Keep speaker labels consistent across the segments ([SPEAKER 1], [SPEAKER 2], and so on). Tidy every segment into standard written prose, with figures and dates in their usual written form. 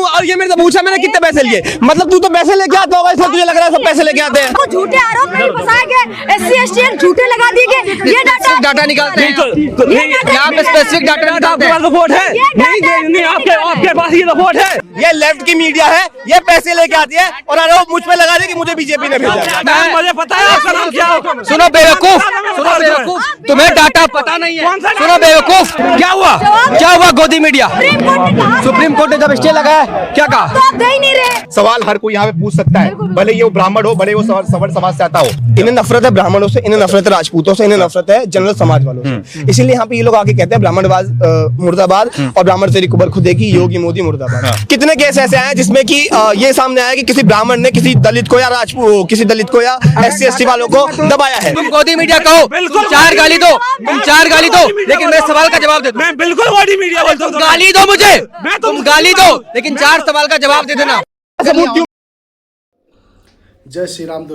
[SPEAKER 1] और ये मेरे से पूछा मैंने कितने पैसे लिए, मतलब तू तो पैसे लेके आता होगा, इसलिए तुझे लग रहा है सब पैसे लेके आते हैं।
[SPEAKER 2] झूठे आरोप नहीं फंसाए गए, SC ST झूठे लगा दिए गए। ये डाटा निकालते हैं,
[SPEAKER 3] यहाँ पे स्पेसिफिक डाटा निकालते हैं।
[SPEAKER 1] रिपोर्ट है नहीं, आपके पास ये रिपोर्ट है। ये लेफ्ट की मीडिया है, ये पैसे लेके आती है और आरोप मुझ पे लगा दे कि मुझे बीजेपी ने भेजा। मुझे पता है आपका नाम क्या है।
[SPEAKER 3] सुनो बेवकूफ, तुम्हें डाटा पता नहीं है। सुनो बेवकूफ, क्या हुआ गोदी मीडिया? सुप्रीम कोर्ट ने जब स्टे लगाया क्या कहा?
[SPEAKER 2] तो आप दे ही नहीं रहे।
[SPEAKER 4] सवाल हर कोई यहाँ पे पूछ सकता है, भले ये वो ब्राह्मण हो, भले वो सवर्ण समाज से आता हो।
[SPEAKER 1] इन्हें नफरत है ब्राह्मणों से, इन्हें नफरत है राजपूतों से, इन्हें नफरत है जनरल समाज वालों से। इसीलिए यहाँ पे ये लोग आके कहते हैं ब्राह्मणवाद मुर्दाबाद और ब्राह्मण तेरी कुबर खुदे की, योगी मोदी मुर्दाबाद। कितने केस ऐसे आए जिसमें कि ये सामने आया कि किसी ब्राह्मण ने किसी दलित को या राजपूत, किसी दलित को या SC ST वालों को दबाया है।
[SPEAKER 3] तुम गोदी मीडिया कहो, चार गाली दो, लेकिन मैं सवाल का जवाब दे दो।
[SPEAKER 1] मैं बिल्कुल गोदी मीडिया बोलता हूँ।
[SPEAKER 3] गाली दो मुझे, तुम गाली दो, लेकिन 4 सवाल का जवाब दे देना।
[SPEAKER 5] जय श्री राम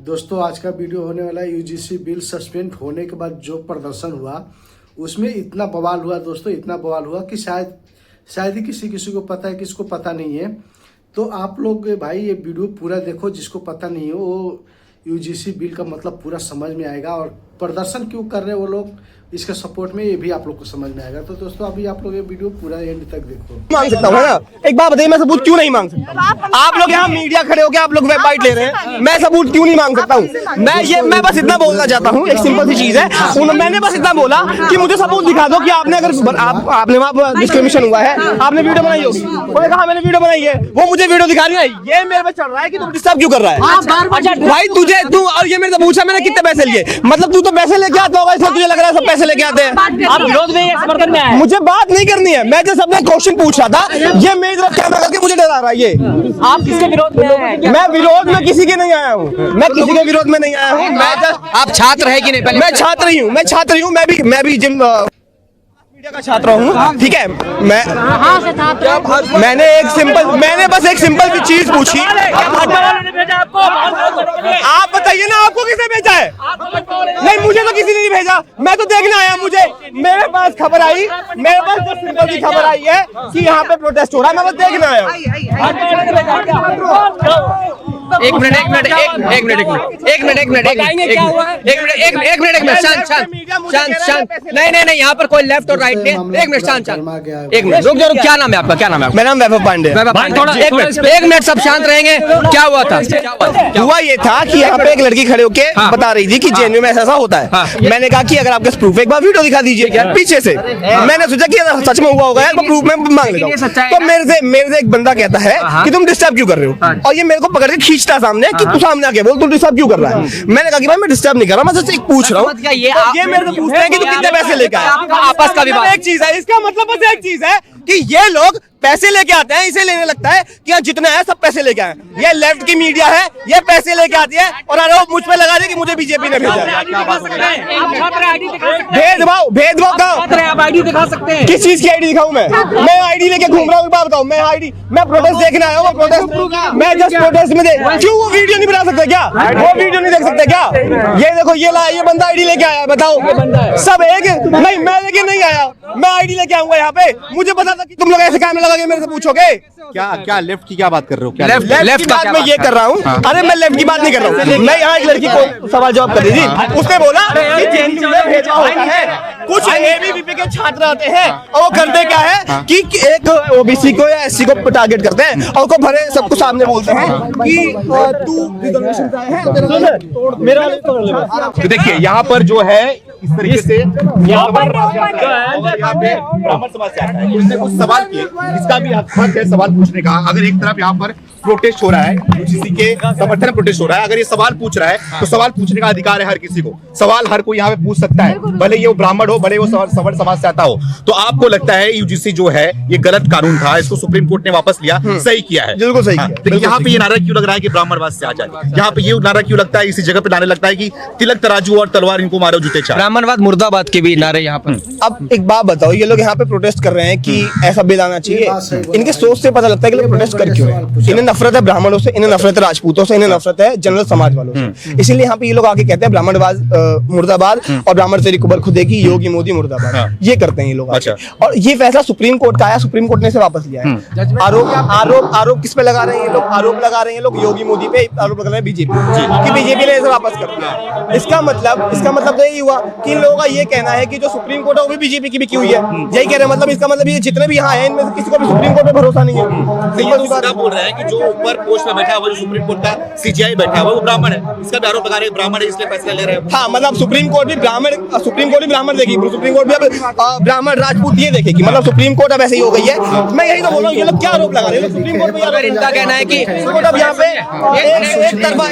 [SPEAKER 5] दोस्तों आज का वीडियो होने वाला है UGC बिल सस्पेंड होने के बाद जो प्रदर्शन हुआ उसमें इतना बवाल हुआ दोस्तों, इतना बवाल हुआ कि शायद ही किसी को पता है, किसको पता नहीं है। तो आप लोग भाई ये वीडियो पूरा देखो, जिसको पता नहीं हो वो UGC बिल का मतलब पूरा समझ में आएगा और प्रदर्शन क्यों कर रहे हैं वो लोग इसके सपोर्ट में, ये भी आप लोग को समझ में आएगा। तो दोस्तों अभी आप लोग ये वीडियो पूरा एंड तक देखो।
[SPEAKER 1] मांग सकता हूँ ना, एक बात बताइए, मैं सबूत क्यों नहीं मांग सकता? आप लोग यहाँ मीडिया खड़े हो के आप लोग वेब बाइट ले रहे हैं, मैं सबूत क्यों नहीं मांग सकता हूँ? मैं बस इतना बोलना चाहता हूँ, एक सिंपल सी चीज है। मैंने बस इतना बोला कि मुझे सबूत दिखा दो कि आपने अगर आपने वहाँ डिस्क्रिमिनेशन हुआ है, आपने वीडियो बनाई होगी। उन्होंने कहा मैंने वीडियो बनाई है, वो मुझे वीडियो दिखा रही है, ये मेरे पे चढ़ रहा है कि तुम डिस्टर्ब क्यों कर रहा है भाई तू और ये मेरे से पूछा मैंने कितने पैसे लिए, मतलब तू तो पैसे लेके आता होगा, इसलिए तुझे लग रहा है सब पैसे लेके आते हैं।
[SPEAKER 6] आप विरोध में या समर्थन में आए?
[SPEAKER 1] मुझे बात नहीं करनी है, मैं जब सबने क्वेश्चन पूछ रहा था, ये मेरी तरफ कैमरा करके मुझे डरा रहा है। ये
[SPEAKER 6] आप किसके विरोध में आए?
[SPEAKER 1] मैं विरोध में किसी के नहीं आया हूँ, मैं किसी के विरोध में नहीं आया हूँ। मैं
[SPEAKER 3] आप छात्र है कि नहीं? पहले
[SPEAKER 1] मैं छात्र ही हूँ, मैं भी जिम मीडिया का छात्र हूँ, ठीक है। मैंने बस एक सिंपल सी चीज पूछी। आप बताइए ना, आपको किसने भेजा है? नहीं, मुझे तो किसी ने नहीं भेजा, मैं तो देखने आया। मुझे मेरे पास खबर आई, मेरे पास जो सिंपल सी खबर आई है कि यहाँ पे प्रोटेस्ट हो रहा है, मैं बस देखने आया हूँ।
[SPEAKER 3] एक मिनट शांत। नहीं, यहाँ पर कोई लेफ्ट और राइट नहीं। एक मिनट शांत। एक मिनट रुक जाओ। क्या नाम है आपका? मेरा नाम वैभव पांडे। एक मिनट सब शांत रहेंगे। क्या हुआ था?
[SPEAKER 1] हुआ ये था कि यहाँ पे एक लड़की खड़े होके बता रही थी कि JNU में ऐसा होता है। मैंने कहा कि अगर आपके पास प्रूफ है, एक बार वीडियो दिखा दीजिए पीछे से। मैंने सोचा कि सच में हुआ होगा यार, प्रूफ में मांग लेता हूं। तो मेरे से एक बंदा कहता है कि तुम डिस्टर्ब क्यों कर रहे हो, और ये मेरे को पकड़ के खींचता सामने कि तू सामने आके बोल, तू डिस्टर्ब क्यों कर रहा है। मैंने कहा कि भाई मैं डिस्टर्ब नहीं कर रहा, मैं सिर्फ पूछ रहा हूँ। ये मेरे से पूछते हैं कि तू कितने पैसे लेकर आया।
[SPEAKER 3] आपस का विवाद।
[SPEAKER 1] एक चीज है, इसका मतलब बस एक चीज है कि ये लोग पैसे लेके आते हैं, इसे लेने लगता है कि यहाँ जितने हैं सब पैसे लेके आए। ये लेफ्ट की मीडिया है, ये पैसे लेके आती है और आरोप मुझ पे लगा दे कि मुझे बीजेपी ने भेजा। भेदभाव का
[SPEAKER 6] आप आईडी दिखा सकते हैं?
[SPEAKER 1] किस चीज की आईडी दिखाऊं? मैं आईडी लेके घूम रहा हूँ, बात बताऊं। मैं प्रोटेस्ट देखने आया हूँ, मैं जस्ट प्रोटेस्ट में क्यों वो वीडियो नहीं बना सकते क्या? वो वीडियो नहीं देख सकते क्या? ये देखो, ये बंदा आईडी लेके आया, बताओ सब एक नहीं। मैं लेके नहीं आया, मैं आईडी लेके आऊंगा यहाँ पे। मुझे पता था कि तुम लोग ऐसे कैमरा लगा के मेरे से पूछोगे।
[SPEAKER 4] क्या लेफ्ट की क्या बात कर रहे हो? क्या
[SPEAKER 1] लेफ्ट की बात मैं ये कर रहा हूँ। अरे मैं लेफ्ट की बात नहीं कर रहा हूँ, मैं यहाँ एक लड़की को सवाल जवाब कर रही थी। उसने बोला कि JNU में भेदभाव होता है, कुछ ABVP के छात्र आते हैं और वो करते क्या है कि एक OBC को या SC को टारगेट करते हैं और उनको भरे सबको सामने बोलते हैं कि तू रिजर्वेशन का है मेरा।
[SPEAKER 4] तो देखिए यहाँ पर जो है इस तरीके से यहाँ पे ब्राह्मण समाज से आता है, उसने कुछ सवाल किए, इसका भी हक है सवाल पूछने का। अगर एक तरफ यहाँ पर प्रोटेस्ट हो रहा है, किसी के समर्थन में प्रोटेस्ट हो रहा है, अगर ये सवाल पूछ रहा है तो सवाल पूछने का अधिकार है हर किसी को। सवाल हर कोई यहाँ पे पूछ सकता है, भले ये वो ब्राह्मण हो, भले वो सवर्ण समाज से आता हो। तो आपको लगता है UGC जो है ये गलत कानून था, इसको सुप्रीम कोर्ट ने वापस लिया, सही किया है?
[SPEAKER 1] बिल्कुल सही किया।
[SPEAKER 4] लेकिन यहाँ पे ये नारा क्यों लग रहा है कि ब्राह्मणवाद से आ जाए? यहाँ पे ये नारा क्यों लगता है, इसी जगह पे नारा लगता है कि तिलक तराजू और तलवार इनको मारो जूते चार?
[SPEAKER 3] ब्राह्मणवाद मुर्दाबाद के भी नारे यहाँ पर।
[SPEAKER 1] अब एक बात बताओ, ये लोग यहाँ पे प्रोटेस्ट कर रहे हैं कि ऐसा बिल आना चाहिए, इनके सोच से पता लगता है कि लोग प्रोटेस्ट कर क्यों रहे हैं। इन्हें नफरत है ब्राह्मणों से, इन्हें नफरत है राजपूतों से, इन्हें नफरत है जनरल समाज वालों से। इसीलिए यहाँ पे ये लोग आके कहते हैं ब्राह्मणवाद मुर्दाबाद और ब्राह्मण तेरी कुबर खुदेगी, योगी मोदी मुर्दाबाद, ये करते हैं ये लोग।
[SPEAKER 4] अच्छा।
[SPEAKER 1] और ये फैसला सुप्रीम कोर्ट का आया, सुप्रीम कोर्ट ने इसे वापस लिया है। आरोप किस पे लगा रहे हैं ये लोग? आरोप लगा रहे हैं लोग योगी मोदी पे, आरोप लगा रहे हैं बीजेपी कि बीजेपी ने इसे वापस कर दिया। इसका मतलब तो यही हुआ कि इन लोगों का ये कहना है कि जो सुप्रीम कोर्ट है वो भी बीजेपी की बिकी हुई है, यही कह रहे हैं। मतलब इसका मतलब ये जितने भी यहाँ हैं इनमें से किसी को भी सुप्रीम कोर्ट पे भरोसा नहीं है।
[SPEAKER 4] बोल रहे हैं कि जो ऊपर पोस्ट में बैठा हुआ, जो सुप्रीम कोर्ट का सीजीआई बैठा हुआ, वो ब्राह्मण है, इसका भी आरोप लगा रहे हैं ब्राह्मण है इसलिए फैसला ले रहे हैं।
[SPEAKER 1] हाँ, मतलब सुप्रीम कोर्ट भी ब्राह्मण देखेगी, सुप्रीम कोर्ट भी अब ब्राह्मण राजपूत ये देखेगी, मतलब सुप्रीम कोर्ट अब ऐसे ही हो गई है। मैं यही तो बोल रहा हूँ, ये लोग क्या आरोप लगा रहे हैं सुप्रीम कोर्ट पे?
[SPEAKER 3] इनका कहना है कि
[SPEAKER 1] अब यहाँ पे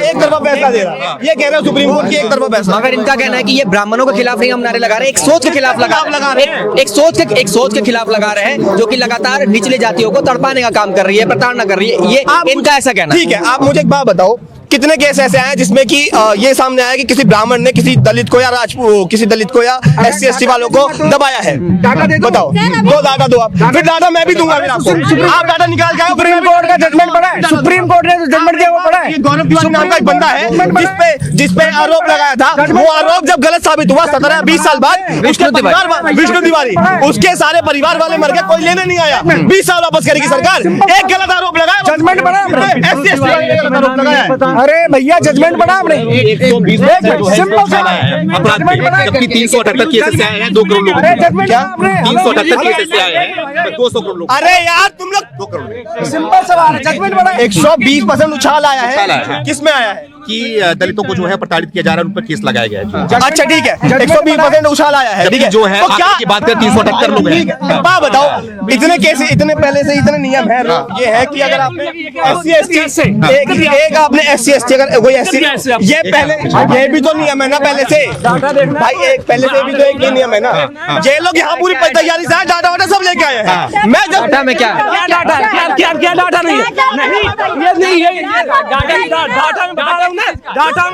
[SPEAKER 1] एक तरफा फैसला दे रहा है, ये कह रहे हैं सुप्रीम कोर्ट की एक तरफा फैसला।
[SPEAKER 3] मगर इनका कहना है कि ये ब्राह्मणों के खिलाफ नहीं हम नारे लगा रहे हैं, एक सोच के खिलाफ लगा रहे हैं, एक सोच के खिलाफ लगा रहे हैं जो कि लगातार निचली जातियों को तड़पाने का काम कर रही है, प्रताड़ना कर रही है, ये इनका ऐसा कहना।
[SPEAKER 1] ठीक है, आप मुझे एक बात बताओ, कितने केस ऐसे आए जिसमें कि ये सामने आया कि किसी ब्राह्मण ने किसी दलित को या किसी दलित को या SC ST वालों को दबाया है? बताओ, दो डाटा दो आप, फिर डाटा मैं भी दूंगा। आप डाटा निकाल के आओ। सुप्रीम कोर्ट का जजमेंट पड़ा है, सुप्रीम कोर्ट ने जजमेंट दिया, वो पड़ा है। गौरव तिवारी नाम का एक बंदा है जिसपे आरोप लगाया था, वो आरोप जब गलत साबित हुआ 17-20 साल बाद, विष्णु तिवारी, उसके सारे परिवार वाले मर गए, कोई लेने नहीं आया। 20 साल वापस करेगी सरकार। एक गलत आरोप लगाया, जजमेंट पड़ा, SC ST वाले ने गलत आरोप लगाया। अरे भैया, जजमेंट पड़ा आपने,
[SPEAKER 4] 378 केसेस आए हैं, 2 करोड़ लोग। 378 केसेस आए हैं, 200 करोड़ लोग।
[SPEAKER 1] अरे यार तुम लोग 2 करोड़, सिंपल सवाल है, जजमेंट पड़ा। 120% उछाल आया है, किसमें आया है?
[SPEAKER 4] कि दलितों को जो है प्रताड़ित किया जा रहा है, उन पर केस लगाया गया है।
[SPEAKER 1] अच्छा ठीक है, 120% उछाल आया है, ठीक है।
[SPEAKER 4] जो है
[SPEAKER 1] तो क्या
[SPEAKER 4] की बात करें 378 लोग हैं।
[SPEAKER 1] बात बताओ, इतने केस, इतने पहले से इतने नियम है, ये है कि अगर आपने SC ST एक आपने SC ST अगर कोई SC, ये पहले ये भी तो नियम है ना पहले से भाई, एक पहले से भी तो एक ये नियम है ना। ये लोग यहाँ पूरी तैयारी से डाटा वाटा सब लेके आए हैं। मैं जब
[SPEAKER 3] डाटा में क्या
[SPEAKER 6] डाटा नहीं है, डाटा में बता रहा हूँ ना,
[SPEAKER 3] डाटा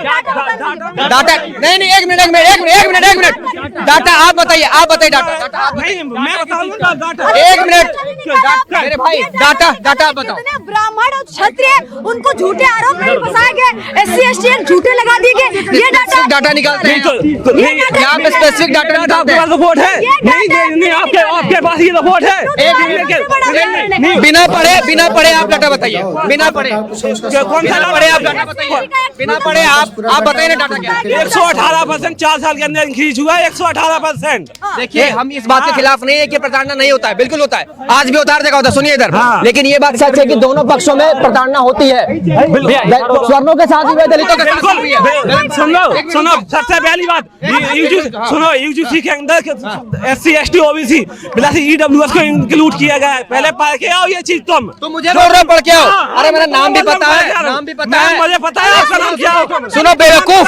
[SPEAKER 3] नहीं, एक मिनट, डाटा आप बताइए डाटा
[SPEAKER 6] नहीं, मैं बताऊंगा डाटा।
[SPEAKER 3] एक मिनट मेरे भाई, डाटा आप बताओ।
[SPEAKER 2] ब्राह्मण और क्षत्रिय उनको झूठे आरोप में फंसाए गए, SC ST झूठे लगा दिए गए। ये
[SPEAKER 3] डाटा निकालते हैं, यहाँ पे स्पेसिफिक डाटा निकालते हैं।
[SPEAKER 6] रिपोर्ट है नहीं, आपके पास ये रिपोर्ट है।
[SPEAKER 3] बिना पढ़े आप डाटा बताइए, बिना पढ़े आप डाटा बताइए, बिना पढ़े आप बताइए ना डाटा क्या है।
[SPEAKER 6] 118% 4 साल के अंदर इंक्रीज हुआ है, 118%।
[SPEAKER 3] देखिए, हम इस बात के खिलाफ नहीं है कि प्रताड़ना नहीं होता है, बिल्कुल होता है, आज भी उतार देखा होता है। सुनिए इधर, लेकिन ये बात सच है कि दोनों पक्षों में प्रताड़ना होती है, स्वर्णों के साथ भी, दलितों के साथ भी है।
[SPEAKER 6] सुनो, सबसे पहली बात सुनो, UGC के अंदर SC ST OBC plus EWS को इंक्लूड किया गया है। पहले पढ़ के आओ ये चीज तुम
[SPEAKER 3] मुझे बोल रहे पढ़ के आओ। अरे मेरा नाम भी पता है,
[SPEAKER 6] मुझे पता है आपका नाम क्या है।
[SPEAKER 3] सुनो बेवकूफ,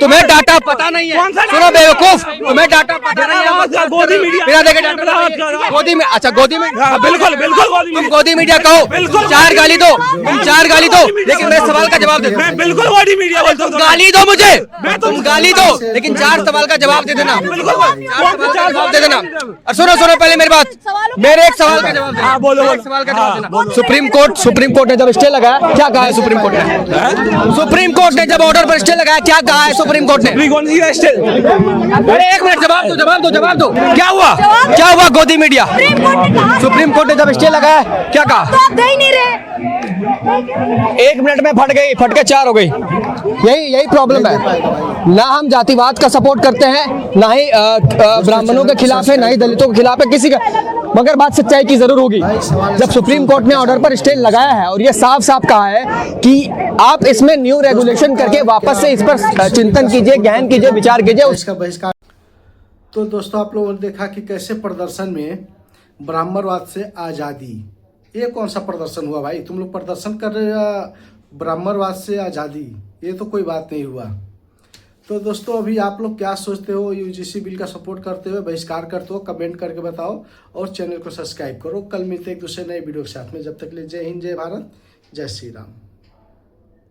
[SPEAKER 3] तुम्हें डाटा पता नहीं है। सुनो बेवकूफ, तुम्हें डाटा पता नहीं है।
[SPEAKER 6] गोदी मीडिया,
[SPEAKER 3] बिना देखे डाटा, गोदी में, अच्छा गोदी में,
[SPEAKER 6] बिल्कुल
[SPEAKER 3] तुम गोदी मीडिया कहो, चार गाली दो, लेकिन मेरे सवाल का जवाब दे दो।
[SPEAKER 6] मैं बिल्कुल गोदी मीडिया बोलता हूँ।
[SPEAKER 3] गाली दो मुझे, तुम गाली दो, लेकिन 4 सवाल का जवाब दे देना, जवाब दे देना। और सुनो पहले मेरी बात, मेरे एक सवाल का जवाब देना,
[SPEAKER 6] बोलो,
[SPEAKER 3] एक सवाल का जवाब देना। सुप्रीम कोर्ट ने जब स्टे लगाया, क्या कहा है सुप्रीम कोर्ट ने? जब ऑर्डर पर स्टे लगाया, क्या कहा है सुप्रीम कोर्ट ने? अरे एक मिनट, जवाब दो, क्या हुआ गोदी मीडिया? सुप्रीम कोर्ट ने जब स्टे लगाया, क्या कहा?
[SPEAKER 2] तो आप दे ही नहीं रहे।
[SPEAKER 3] 1 मिनट में फट के 4 हो गई। यही प्रॉब्लम है। ना हम जातिवाद का सपोर्ट करते हैं, ना ही ब्राह्मणों के खिलाफ है, ना ही दलितों के खिलाफ है, किसी का। मगर बात सच्चाई की जरूर होगी। जब सुप्रीम कोर्ट ने ऑर्डर पर स्टे लगाया है और ये साफ कहा है कि आप इसमें न्यू रेगुलेशन करके वापस से इस पर चिंतन कीजिए, गहन कीजिए, विचार कीजिए।
[SPEAKER 5] इसका बहिष्कार। तो दोस्तों, आप लोगों ने देखा कि कैसे प्रदर्शन में ब्राह्मणवाद से आज़ादी, ये कौन सा प्रदर्शन हुआ भाई? तुम लोग प्रदर्शन कर रहे हो ब्राह्मणवाद से आज़ादी, ये तो कोई बात नहीं हुआ। तो दोस्तों, अभी आप लोग क्या सोचते हो? UGC बिल का सपोर्ट करते हो, बहिष्कार करते हो? कमेंट करके बताओ और चैनल को सब्सक्राइब करो। कल मिलते एक दूसरे नए वीडियो के साथ में। जब तक के लिए जय हिंद, जय भारत, जय श्री राम।